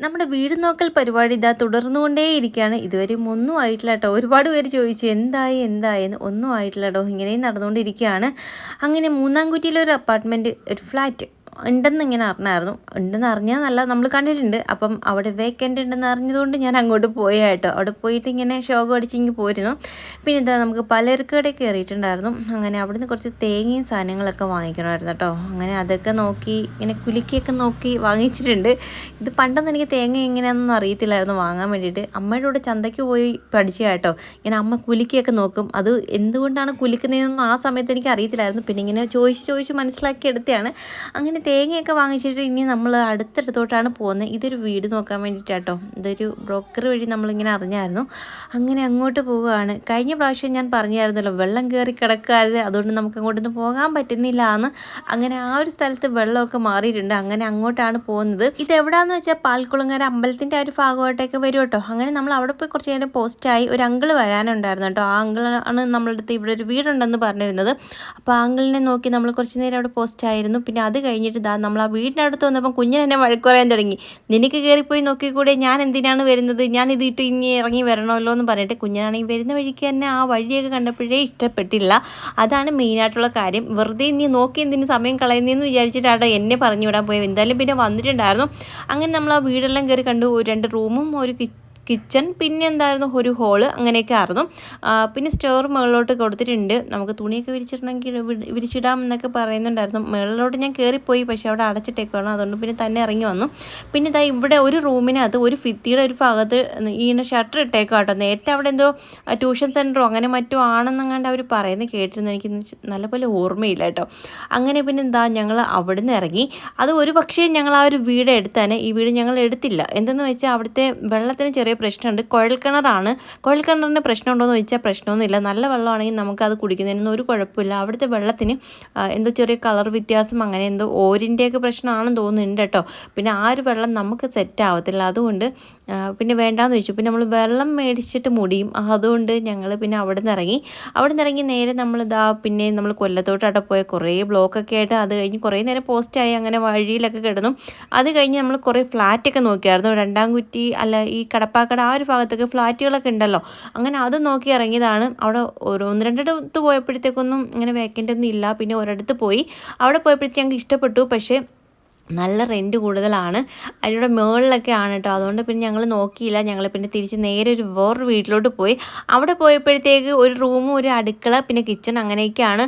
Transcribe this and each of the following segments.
നമ്മുടെ വീട് നോക്കൽ പരിപാടി ഇതാ തുടർന്നുകൊണ്ടേയിരിക്കുകയാണ്. ഇതുവരെയും ഒന്നും ആയിട്ടില്ല കേട്ടോ. ഒരുപാട് പേര് ചോദിച്ചു എന്തായെന്ന്. ഒന്നും ആയിട്ടില്ല കേട്ടോ. ഇങ്ങനെയും നടന്നുകൊണ്ടിരിക്കുകയാണ്. അങ്ങനെ മൂന്നാംകുറ്റിയിലൊരു അപ്പാർട്ട്മെൻറ്റ്, ഒരു ഫ്ലാറ്റ് ഉണ്ടെന്ന് ഇങ്ങനെ അറിഞ്ഞായിരുന്നു. ഉണ്ടെന്ന് അറിഞ്ഞാന്നല്ല, നമ്മൾ കണ്ടിട്ടുണ്ട്. അപ്പം അവിടെ വേക്കൻ്റ് ഉണ്ടെന്ന് അറിഞ്ഞതുകൊണ്ട് ഞാൻ അങ്ങോട്ട് പോയാട്ടോ. അവിടെ പോയിട്ട് ഇങ്ങനെ ഷോക്ക് അടിച്ചിങ്ങ് പോരുന്നു. പിന്നെ എന്താ, നമുക്ക് പലചരക്ക് കയറിയിട്ടുണ്ടായിരുന്നു. അങ്ങനെ അവിടുന്ന് കുറച്ച് തേങ്ങയും സാധനങ്ങളൊക്കെ വാങ്ങിക്കണമായിരുന്നു കേട്ടോ. അങ്ങനെ അതൊക്കെ നോക്കി ഇങ്ങനെ കുലുക്കിയൊക്കെ നോക്കി വാങ്ങിച്ചിട്ടുണ്ട്. ഇത് പണ്ടൊന്നും എനിക്ക് തേങ്ങ എങ്ങനെയാണെന്നൊന്നും അറിയത്തില്ലായിരുന്നു വാങ്ങാൻ വേണ്ടിയിട്ട്. അമ്മയുടെ കൂടെ ചന്തയ്ക്ക് പോയി പഠിച്ച കേട്ടോ. ഇങ്ങനെ അമ്മ കുലുക്കിയൊക്കെ നോക്കും. അത് എന്തുകൊണ്ടാണ് കുലുക്കുന്നതെന്നൊന്നും ആ സമയത്ത് എനിക്ക് അറിയത്തില്ലായിരുന്നു. പിന്നെ ഇങ്ങനെ ചോദിച്ച് മനസ്സിലാക്കി എടുത്തതാണ്. അങ്ങനെ തേങ്ങയൊക്കെ വാങ്ങിച്ചിട്ട് ഇനി നമ്മൾ അടുത്തടുത്തോട്ടാണ് പോകുന്നത്. ഇതൊരു വീട് നോക്കാൻ വേണ്ടിയിട്ടാട്ടോ. ഇതൊരു ബ്രോക്കർ വഴി നമ്മളിങ്ങനെ അറിഞ്ഞായിരുന്നു. അങ്ങനെ അങ്ങോട്ട് പോവുകയാണ്. കഴിഞ്ഞ പ്രാവശ്യം ഞാൻ പറഞ്ഞായിരുന്നല്ലോ, വെള്ളം കയറി കിടക്കാതെ, അതുകൊണ്ട് നമുക്ക് അങ്ങോട്ടൊന്നും പോകാൻ പറ്റുന്നില്ല എന്ന്. അങ്ങനെ ആ ഒരു സ്ഥലത്ത് വെള്ളമൊക്കെ മാറിയിട്ടുണ്ട്. അങ്ങനെ അങ്ങോട്ടാണ് പോകുന്നത്. ഇത് എവിടെയാണെന്ന് വെച്ചാൽ പാൽക്കുളങ്ങര അമ്പലത്തിൻ്റെ ആ ഒരു ഭാഗമായിട്ടൊക്കെ വരും കേട്ടോ. അങ്ങനെ നമ്മൾ അവിടെ പോയി കുറച്ച് നേരം പോസ്റ്റായി. ഒരു അങ്കിള് വരാനുണ്ടായിരുന്നു കേട്ടോ. ആ അങ്കിളാണ് നമ്മളുടെ അടുത്ത് ഇവിടെ ഒരു വീടുണ്ടെന്ന് പറഞ്ഞിരുന്നത്. അപ്പോൾ ആ അങ്കിളിനെ നോക്കി നമ്മൾ കുറച്ച് നേരം അവിടെ പോസ്റ്റായിരുന്നു. പിന്നെ അത് കഴിഞ്ഞിട്ട് നമ്മൾ ആ വീടിനടുത്ത് വന്നപ്പോൾ കുഞ്ഞിന് എന്നെ വഴക്ക് പറയാൻ തുടങ്ങി. നിനക്ക് കയറിപ്പോയി നോക്കിക്കൂടെ, ഞാൻ എന്തിനാണ് വരുന്നത്, ഞാൻ ഇതിട്ട് ഇനി ഇറങ്ങി വരണമല്ലോ എന്ന് പറഞ്ഞിട്ട്. കുഞ്ഞിനാണെങ്കിൽ വരുന്ന വഴിക്ക് തന്നെ ആ വഴിയൊക്കെ കണ്ടപ്പോഴേ ഇഷ്ടപ്പെട്ടില്ല. അതാണ് മെയിനായിട്ടുള്ള കാര്യം. വെറുതെ നീ നോക്കി എന്തിന് സമയം കളയുന്നതെന്ന് വിചാരിച്ചിട്ടാട്ടോ എന്നെ പറഞ്ഞു വിടാൻ പോയത്. എന്തായാലും പിന്നെ വന്നിട്ടുണ്ടായിരുന്നു. അങ്ങനെ നമ്മൾ ആ വീടെല്ലാം കയറി കണ്ടു. 2 റൂമും ഒരു കിച്ചൺ, പിന്നെ എന്തായിരുന്നു ഒരു ഹോള്, അങ്ങനെയൊക്കെ ആയിരുന്നു. പിന്നെ സ്റ്റോർ മുകളിലോട്ട് കൊടുത്തിട്ടുണ്ട്. നമുക്ക് തുണിയൊക്കെ വിരിച്ചിടാം എന്നൊക്കെ പറയുന്നുണ്ടായിരുന്നു. മുകളിലോട്ട് ഞാൻ കയറിപ്പോയി, പക്ഷേ അവിടെ അടച്ചിട്ടേക്കാണ്. അതുകൊണ്ട് പിന്നെ തന്നെ ഇറങ്ങി വന്നു. പിന്നെ ഇതാ ഇവിടെ ഒരു റൂമിനകത്ത് ഒരു ഭിത്തിയുടെ ഒരു ഭാഗത്ത് ഇങ്ങനെ ഷട്ടർ ഇട്ടേക്കാം കേട്ടോ. നേരത്തെ അവിടെ എന്തോ ട്യൂഷൻ സെൻറ്ററോ അങ്ങനെ മറ്റോ ആണെന്നങ്ങാണ്ട് അവർ പറയുന്നത് കേട്ടിരുന്നു. എനിക്ക് നല്ലപോലെ ഓർമ്മയില്ല കേട്ടോ. അങ്ങനെ പിന്നെ എന്താ, ഞങ്ങൾ അവിടെ നിന്ന് ഇറങ്ങി. അത് ഒരു പക്ഷേ ഞങ്ങൾ ആ ഒരു വീട് എടുത്താൽ ഈ വീട് ഞങ്ങൾ എടുത്തില്ല. എന്തെന്ന് വെച്ചാൽ അവിടുത്തെ വെള്ളത്തിന് ചെറിയ പ്രശ്നമുണ്ട്. കുഴൽക്കിണറാണ്. കുഴൽക്കിണറിൻ്റെ പ്രശ്നമുണ്ടോയെന്ന് ചോദിച്ചാൽ പ്രശ്നമൊന്നുമില്ല. നല്ല വെള്ളമാണെങ്കിൽ നമുക്കത് കുടിക്കുന്നതിനൊന്നും ഒരു കുഴപ്പമില്ല. അവിടുത്തെ വെള്ളത്തിന് എന്തോ ചെറിയ കളർ വ്യത്യാസം, അങ്ങനെ എന്തോ ഓരിൻ്റെയൊക്കെ പ്രശ്നമാണെന്ന് തോന്നുന്നുണ്ട് കേട്ടോ. പിന്നെ ആ ഒരു വെള്ളം നമുക്ക് സെറ്റ് ആവത്തില്ല. അതുകൊണ്ട് പിന്നെ വേണ്ടാന്ന് വെച്ചു. പിന്നെ നമ്മൾ വെള്ളം മേടിച്ചിട്ട് മുടിയും. അതുകൊണ്ട് ഞങ്ങൾ പിന്നെ അവിടെ നിന്ന് ഇറങ്ങി നേരെ പിന്നെ നമ്മൾ കൊല്ലത്തോട്ട് പോയ കുറേ ബ്ലോക്കൊക്കെ ആയിട്ട്. അത് കഴിഞ്ഞ് കുറേ നേരം പോസ്റ്റായി. അങ്ങനെ വഴിയിലൊക്കെ കിടന്നു. അത് കഴിഞ്ഞ് നമ്മൾ കുറേ ഫ്ലാറ്റൊക്കെ നോക്കിയായിരുന്നു. 2-ാം കുറ്റി അല്ല, ഈ കടപ്പാക്കട ആ ഒരു ഭാഗത്തൊക്കെ ഫ്ലാറ്റുകളൊക്കെ ഉണ്ടല്ലോ. അങ്ങനെ അത് നോക്കി ഇറങ്ങിയതാണ്. അവിടെ 1-2 പോയപ്പോഴത്തേക്കൊന്നും ഇങ്ങനെ വേക്കൻ്റ് ഒന്നും ഇല്ല. പിന്നെ ഒരിടത്ത് പോയി. അവിടെ പോയപ്പോഴത്തേക്ക് ഞങ്ങൾക്ക് ഇഷ്ടപ്പെട്ടു. പക്ഷേ നല്ല റെൻറ്റ് കൂടുതലാണ്. അതിലൂടെ മുകളിലൊക്കെ ആണ് കേട്ടോ. അതുകൊണ്ട് പിന്നെ ഞങ്ങൾ നോക്കിയില്ല. ഞങ്ങൾ പിന്നെ തിരിച്ച് നേരെ വേറൊരു വീട്ടിലോട്ട് പോയി. അവിടെ പോയപ്പോഴത്തേക്ക് ഒരു റൂമും ഒരു അടുക്കള പിന്നെ കിച്ചൺ അങ്ങനെയൊക്കെയാണ്.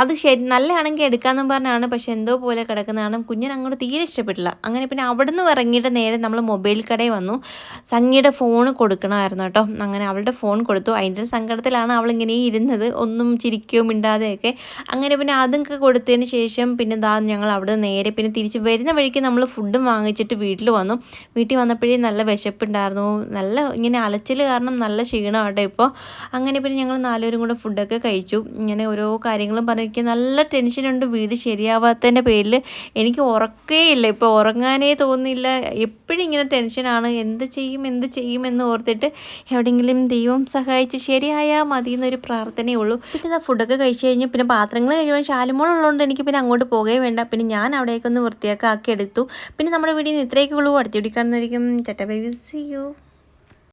അത് നല്ലതാണെങ്കിൽ എടുക്കാമെന്നും പറഞ്ഞാണ്. പക്ഷേ എന്തോ പോലെ കിടക്കുന്നതാണ്. കുഞ്ഞിന് അങ്ങോട്ട് തീരെ ഇഷ്ടപ്പെട്ടില്ല. അങ്ങനെ പിന്നെ അവിടെ നിന്ന് ഇറങ്ങിയിട്ട് നേരെ നമ്മൾ മൊബൈൽ കടയിൽ വന്നു. സംഗിയുടെ ഫോൺ കൊടുക്കണമായിരുന്നു കേട്ടോ. അങ്ങനെ അവളുടെ ഫോൺ കൊടുത്തു. അതിൻ്റെ സങ്കടത്തിലാണ് അവളിങ്ങനെ ഇരുന്നത്, ഒന്നും ചിരിക്കുകയോ മിണ്ടാതെയൊക്കെ. അങ്ങനെ പിന്നെ അതൊക്കെ കൊടുത്തതിന് ശേഷം പിന്നെ ഞങ്ങൾ അവിടെ നേരെ പിന്നെ തിരിച്ച് വരുന്ന വഴിക്ക് നമ്മൾ ഫുഡും വാങ്ങിച്ചിട്ട് വീട്ടിൽ വന്നു. വീട്ടിൽ വന്നപ്പോഴേ നല്ല വിശപ്പുണ്ടായിരുന്നു. നല്ല ഇങ്ങനെ അലച്ചിൽ കാരണം നല്ല ക്ഷീണമാട്ടോ ഇപ്പോൾ. അങ്ങനെ പിന്നെ ഞങ്ങൾ 4 പേരും കൂടെ ഫുഡൊക്കെ കഴിച്ചു. ഇങ്ങനെ ഓരോ കാര്യങ്ങളും പറഞ്ഞിരിക്കുക. നല്ല ടെൻഷനുണ്ട് വീട് ശരിയാവാത്തതിൻ്റെ പേരിൽ. എനിക്ക് ഉറക്കേയില്ല ഇപ്പോൾ, ഉറങ്ങാനേ തോന്നുന്നില്ല. എപ്പോഴും ഇങ്ങനെ ടെൻഷനാണ്. എന്ത് ചെയ്യുമെന്ന് ഓർത്തിട്ട് എവിടെയെങ്കിലും ദൈവം സഹായിച്ച് ശരിയായാൽ മതി എന്നൊരു പ്രാർത്ഥനയേ ഉള്ളൂ. പിന്നെ ഫുഡൊക്കെ കഴിച്ച് കഴിഞ്ഞ് പിന്നെ പാത്രങ്ങൾ കഴിയുവാൻ ശാലുമോളുള്ളതുകൊണ്ട് എനിക്ക് പിന്നെ അങ്ങോട്ട് പോകുകയും വേണ്ട. പിന്നെ ഞാൻ അവിടേക്കൊന്ന് വൃത്തിയാക്കി എടുത്തു. പിന്നെ നമ്മുടെ വീട്ടിൽ നിന്ന് ഇത്രയൊക്കെ ഉള്ളൂ. അടുത്ത വീഡിയോ കാണുന്നതായിരിക്കും. Tata bye bye, see U.